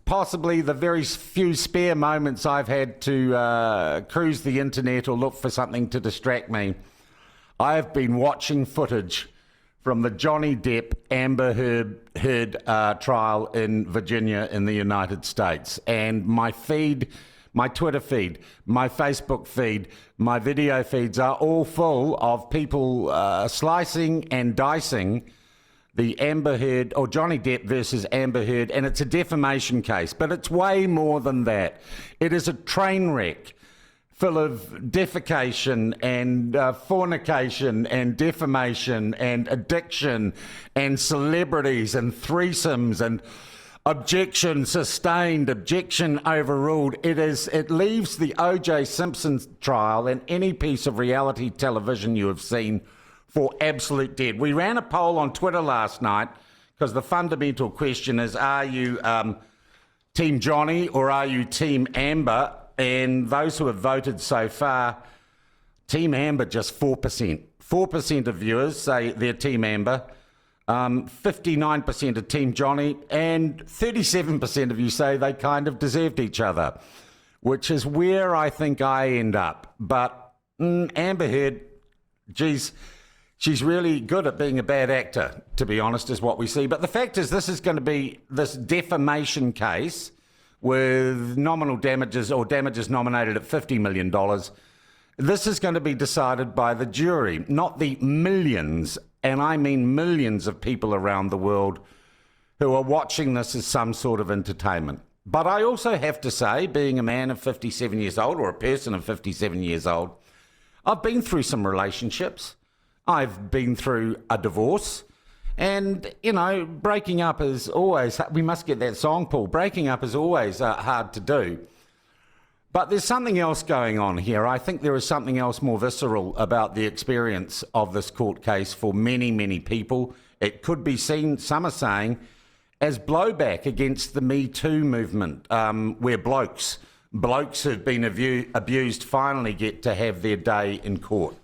possibly the very few spare moments I've had to cruise the internet or look for something to distract me, I have been watching footage from the Johnny Depp Amber Heard trial in Virginia in the United States. And my feed, my Twitter feed, my Facebook feed, my video feeds are all full of people slicing and dicing the Amber Heard, or Johnny Depp versus Amber Heard, and it's a defamation case, but it's way more than that. It is a train wreck full of defecation and fornication and defamation and addiction and celebrities and threesomes and objection sustained, objection overruled. It leaves the O.J. Simpson trial and any piece of reality television you have seen for absolute dead. We ran a poll on Twitter last night because the fundamental question is, are you Team Johnny or are you Team Amber? And those who have voted so far, Team Amber, just 4%. 4% of viewers say they're Team Amber, 59% are Team Johnny, and 37% of you say they kind of deserved each other, which is where I think I end up. But Amber Heard, geez, she's really good at being a bad actor, to be honest, is what we see. But the fact is, this is going to be this defamation case with nominal damages or damages nominated at $50 million. This is going to be decided by the jury, not the millions, and I mean millions of people around the world who are watching this as some sort of entertainment. But I also have to say, being a man of 57 years old, or a person of 57 years old, I've been through some relationships. I've been through a divorce. And, you know, breaking up is always, we must get that song, Paul, breaking up is always hard to do. But there's something else going on here. I think there is something else more visceral about the experience of this court case for many, many people. It could be seen, some are saying, as blowback against the Me Too movement, where blokes who've been abused finally get to have their day in court.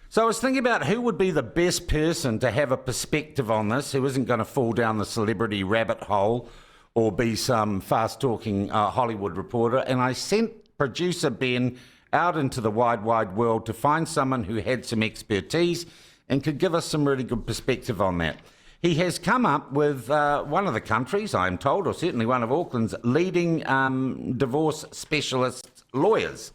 So I was thinking about who would be the best person to have a perspective on this, who isn't going to fall down the celebrity rabbit hole or be some fast-talking Hollywood reporter. And I sent producer Ben out into the wide, wide world to find someone who had some expertise and could give us some really good perspective on that. He has come up with one of the country's, I'm told, or certainly one of Auckland's leading divorce specialist lawyers.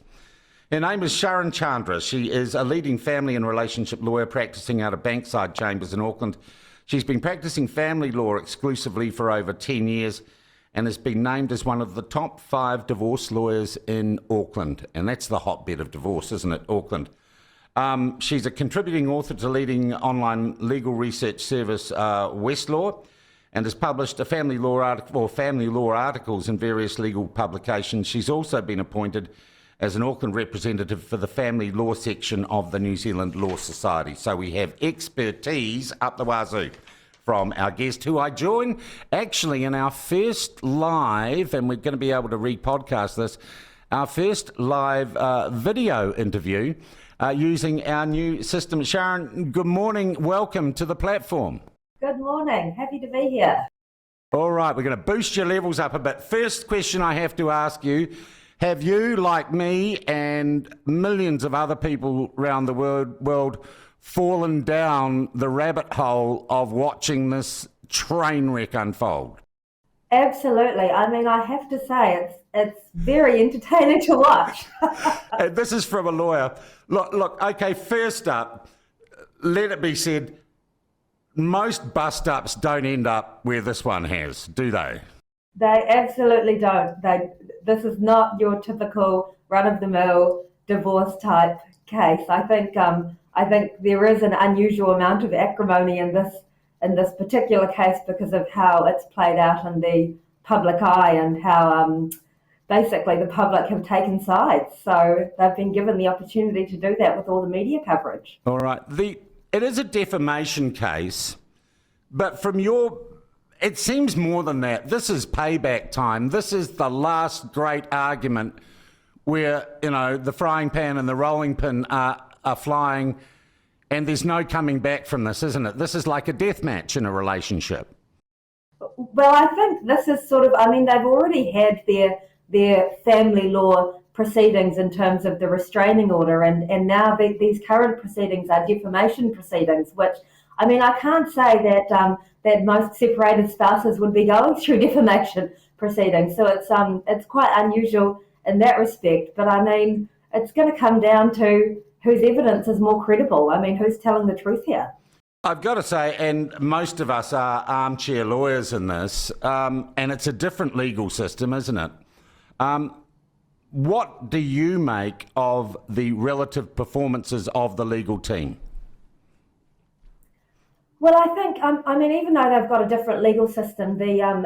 Her name is Sharon Chandra. She is a leading family and relationship lawyer practicing out of Bankside Chambers in Auckland. She's been practicing family law exclusively for over 10 years and has been named as one of the top 5 divorce lawyers in Auckland. And that's the hotbed of divorce, isn't it, Auckland? She's a contributing author to leading online legal research service Westlaw, and has published a family law articles in various legal publications. She's also been appointed as an Auckland representative for the family law section of the New Zealand Law Society. So we have expertise up the wazoo from our guest, who I join actually in our first live, and we're going to be able to re-podcast this, our first live video interview using our new system. Sharon, good morning. Welcome to the platform. Good morning. Happy to be here. All right, we're going to boost your levels up a bit. First question I have to ask you, have you, like me and millions of other people around the world, fallen down the rabbit hole of watching this train wreck unfold? Absolutely. I mean, I have to say, it's very entertaining to watch. This is from a lawyer. Look, okay, first up, let it be said, most bust-ups don't end up where this one has, do they? They absolutely don't. This is not your typical run-of-the-mill divorce type case. I think there is an unusual amount of acrimony in this particular case because of how it's played out in the public eye and how basically the public have taken sides. So they've been given the opportunity to do that with all the media coverage. All right. It is a defamation case, but it seems more than that. This is payback time. This is the last great argument where, you know, the frying pan and the rolling pin are flying, and there's no coming back from this, isn't it? This is like a death match in a relationship. Well, I think this is sort of, I mean, they've already had their family law proceedings in terms of the restraining order, and now these current proceedings are defamation proceedings, which, I mean, I can't say that most separated spouses would be going through defamation proceedings, so it's quite unusual in that respect. But I mean, it's going to come down to whose evidence is more credible. I mean, who's telling the truth here? I've got to say, and most of us are armchair lawyers in this, and it's a different legal system, isn't it? What do you make of the relative performances of the legal team? Well, I think, I mean, even though they've got a different legal system, the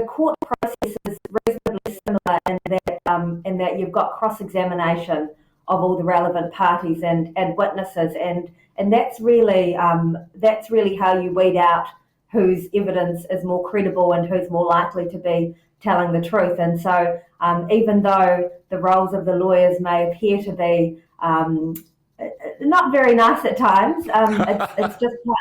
court process is reasonably similar in that you've got cross-examination of all the relevant parties and witnesses, and that's really how you weed out whose evidence is more credible and who's more likely to be telling the truth. And so, even though the roles of the lawyers may appear to be not very nice at times, it's just part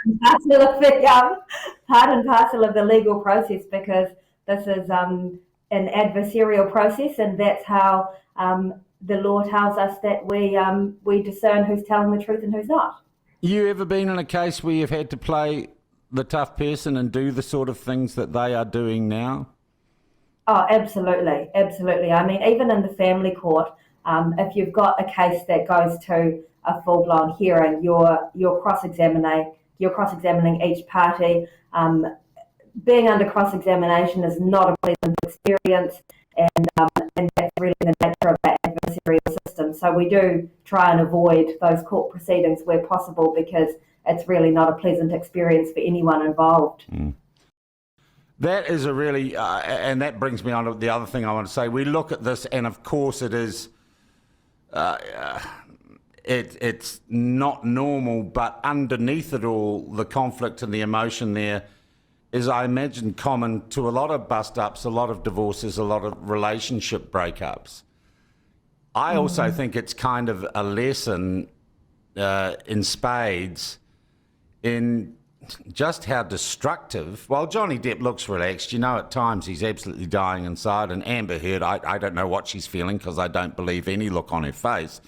and parcel of the legal process, because this is an adversarial process, and that's how the law tells us that we discern who's telling the truth and who's not. You ever been in a case where you've had to play the tough person and do the sort of things that they are doing now? Oh, absolutely, absolutely. I mean, even in the family court, if you've got a case that goes to a full-blown hearing, you're cross-examining each party. Being under cross-examination is not a pleasant experience, and that's really the nature of that adversarial system. So we do try and avoid those court proceedings where possible, because it's really not a pleasant experience for anyone involved. Mm. That is a really, and that brings me on to the other thing I want to say. We look at this, and of course it is, it's not normal, but underneath it all, the conflict and the emotion there is, I imagine, common to a lot of bust-ups, a lot of divorces, a lot of relationship breakups. I also think it's kind of a lesson in spades in just how destructive, while Johnny Depp looks relaxed, you know, at times he's absolutely dying inside, and Amber Heard, I don't know what she's feeling, because I don't believe any look on her face.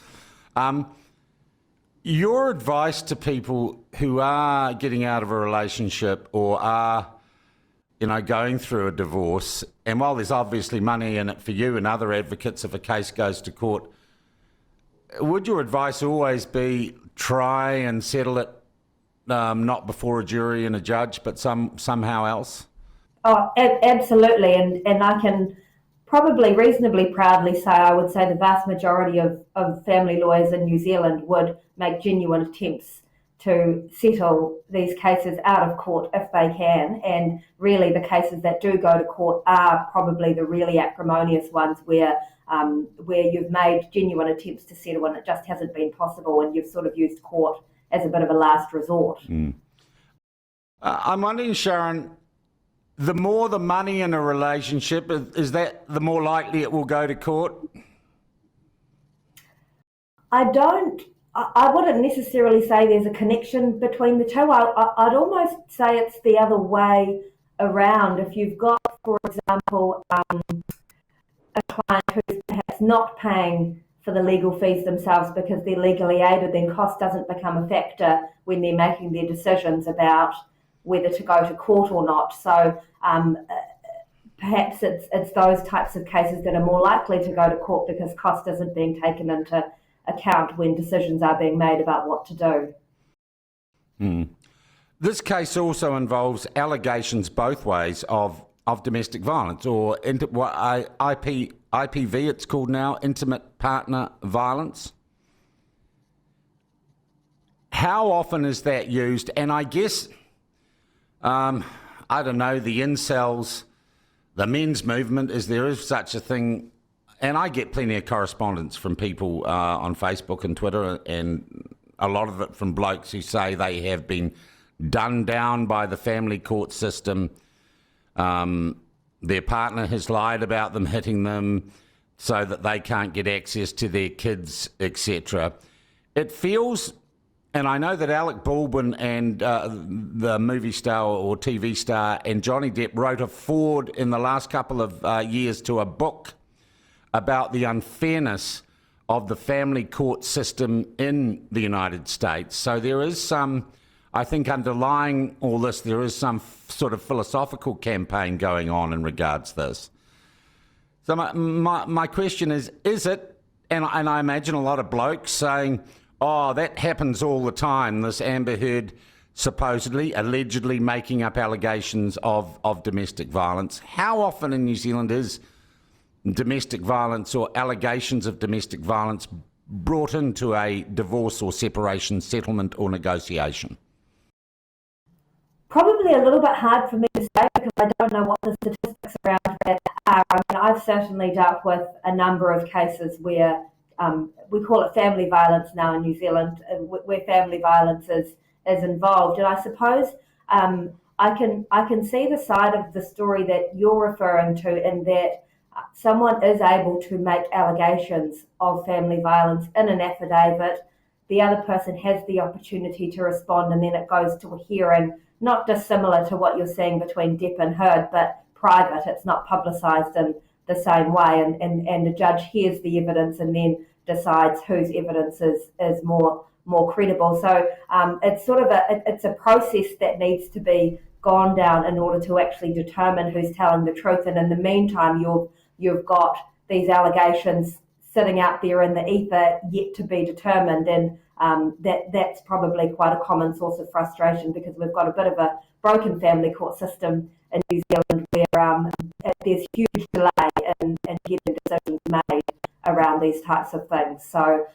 Your advice to people who are getting out of a relationship or are, you know, going through a divorce, and while there's obviously money in it for you and other advocates if a case goes to court, would your advice always be try and settle it not before a jury and a judge, but somehow else? Oh, absolutely. And I can probably reasonably proudly say, I would say the vast majority of family lawyers in New Zealand would make genuine attempts to settle these cases out of court if they can. And really the cases that do go to court are probably the really acrimonious ones where you've made genuine attempts to settle and it just hasn't been possible, and you've sort of used court as a bit of a last resort. I'm wondering, Sharon, the more the money in a relationship, is that the more likely it will go to court? I wouldn't necessarily say there's a connection between the two. I'd almost say it's the other way around. If you've got, for example, a client who's perhaps not paying for the legal fees themselves because they're legally aided, then cost doesn't become a factor when they're making their decisions about whether to go to court or not. So perhaps it's those types of cases that are more likely to go to court because cost isn't being taken into account when decisions are being made about what to do. This case also involves allegations both ways of domestic violence, or IPV it's called now, intimate partner violence. How often is that used? And I guess, I don't know, the incels, the men's movement, is there is such a thing, and I get plenty of correspondence from people on Facebook and Twitter, and a lot of it from blokes who say they have been done down by the family court system. Their partner has lied about them hitting them so that they can't get access to their kids, etc. It feels, And I know that Alec Baldwin and the movie star or TV star and Johnny Depp wrote a foreword in the last couple of years to a book about the unfairness of the family court system in the United States. So there is some, I think underlying all this, there is some sort of philosophical campaign going on in regards to this. So my question is it, and I imagine a lot of blokes saying, oh, that happens all the time, this Amber Heard supposedly, allegedly making up allegations of domestic violence. How often in New Zealand is domestic violence or allegations of domestic violence brought into a divorce or separation settlement or negotiation? Probably a little bit hard for me to say because I don't know what the statistics around that are. I mean, I've certainly dealt with a number of cases where we call it family violence now in New Zealand, where family violence is involved. And I suppose I can see the side of the story that you're referring to, in that someone is able to make allegations of family violence in an affidavit. The other person has the opportunity to respond, and then it goes to a hearing, not dissimilar to what you're seeing between Depp and Heard, but private. It's not publicised in the same way, and the judge hears the evidence and then decides whose evidence is more credible. So it's sort of it's a process that needs to be gone down in order to actually determine who's telling the truth. And in the meantime, you've got these allegations sitting out there in the ether yet to be determined, and that's probably quite a common source of frustration, because we've got a bit of a broken family court system in New Zealand where there's huge delay in getting decisions made around these types of things. So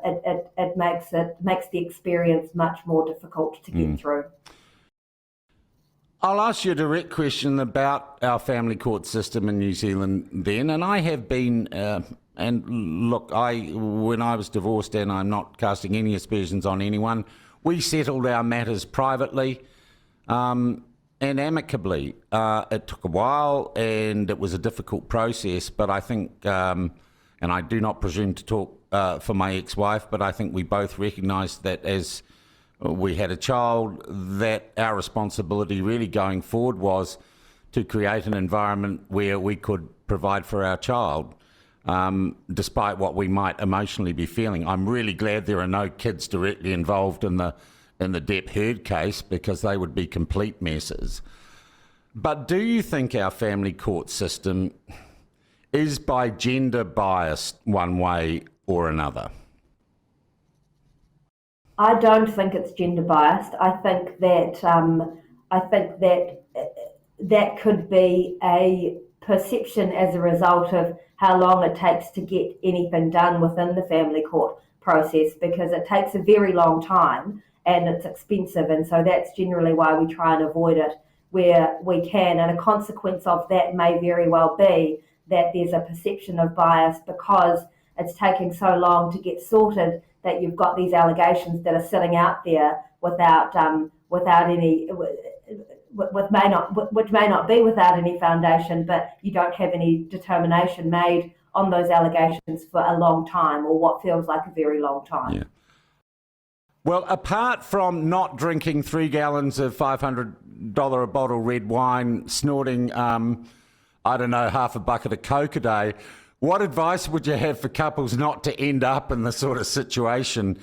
it makes the experience much more difficult to get through. I'll ask you a direct question about our family court system in New Zealand then, and I have been, and look, when I was divorced, and I'm not casting any aspersions on anyone, we settled our matters privately and amicably. It took a while and it was a difficult process, but I think, and I do not presume to talk for my ex-wife, but I think we both recognised that as we had a child, that our responsibility really going forward was to create an environment where we could provide for our child, despite what we might emotionally be feeling. I'm really glad there are no kids directly involved in the Depp Heard case, because they would be complete messes. But do you think our family court system is by gender biased one way or another? I don't think it's gender biased. I think that that could be a perception as a result of how long it takes to get anything done within the family court process, because it takes a very long time and it's expensive, and so that's generally why we try and avoid it where we can. And a consequence of that may very well be that there's a perception of bias because it's taking so long to get sorted, that you've got these allegations that are sitting out there without any, which may not be without any foundation, but you don't have any determination made on those allegations for a long time, or what feels like a very long time. Yeah. Well, apart from not drinking 3 gallons of $500 a bottle red wine, snorting, I don't know, half a bucket of Coke a day, what advice would you have for couples not to end up in the sort of situation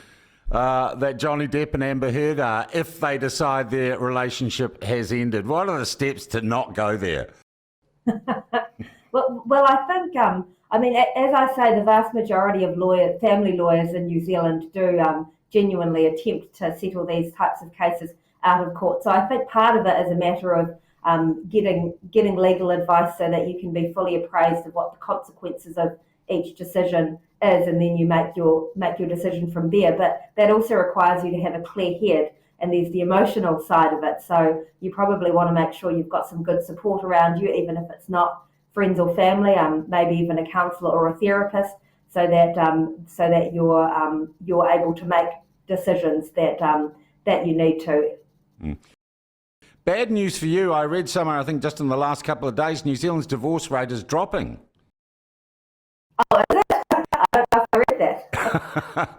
that Johnny Depp and Amber Heard are if they decide their relationship has ended? What are the steps to not go there? Well, I think, as I say, the vast majority of family lawyers in New Zealand do genuinely attempt to settle these types of cases out of court. So I think part of it is a matter of getting legal advice so that you can be fully appraised of what the consequences of each decision is, and then you make your decision from there. But that also requires you to have a clear head, and there's the emotional side of it. So you probably want to make sure you've got some good support around you, even if it's not friends or family, maybe even a counsellor or a therapist, so that you're able to make decisions that you need to. Mm. Bad news for you. I read somewhere, I think just in the last couple of days, New Zealand's divorce rate is dropping. Oh, is it? I don't know if I read that.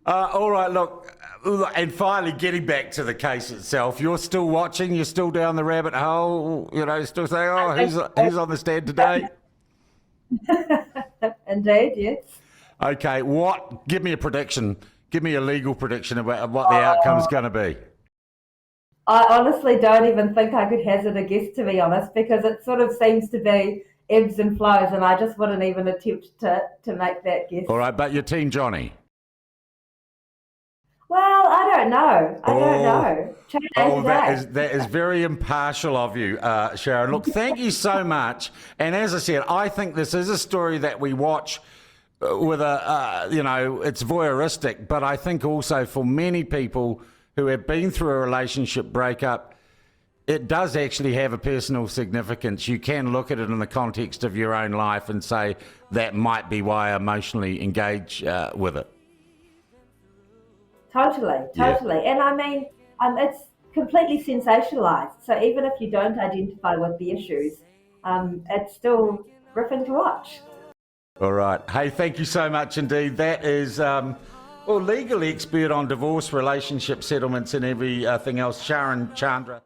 All right, look, And finally, getting back to the case itself, you're still watching, you're still down the rabbit hole, still saying, oh, who's on the stand today? Indeed, yes. Okay, give me a prediction. Give me a legal prediction about what the outcome's going to be. I honestly don't even think I could hazard a guess, to be honest, because it sort of seems to be ebbs and flows, and I just wouldn't even attempt to make that guess. All right, but you're Team Johnny. Well, I don't know. I don't know. That is very impartial of you, Sharon. Look, thank you so much. And as I said, I think this is a story that we watch with it's voyeuristic, but I think also for many people who have been through a relationship breakup, it does actually have a personal significance. You can look at it in the context of your own life and say that might be why I emotionally engage with it. Totally. Yeah. And I mean, it's completely sensationalized. So even if you don't identify with the issues, it's still gripping to watch. All right. Hey, thank you so much indeed. That is, legally expert on divorce, relationship settlements and everything else, Sharon Chandra.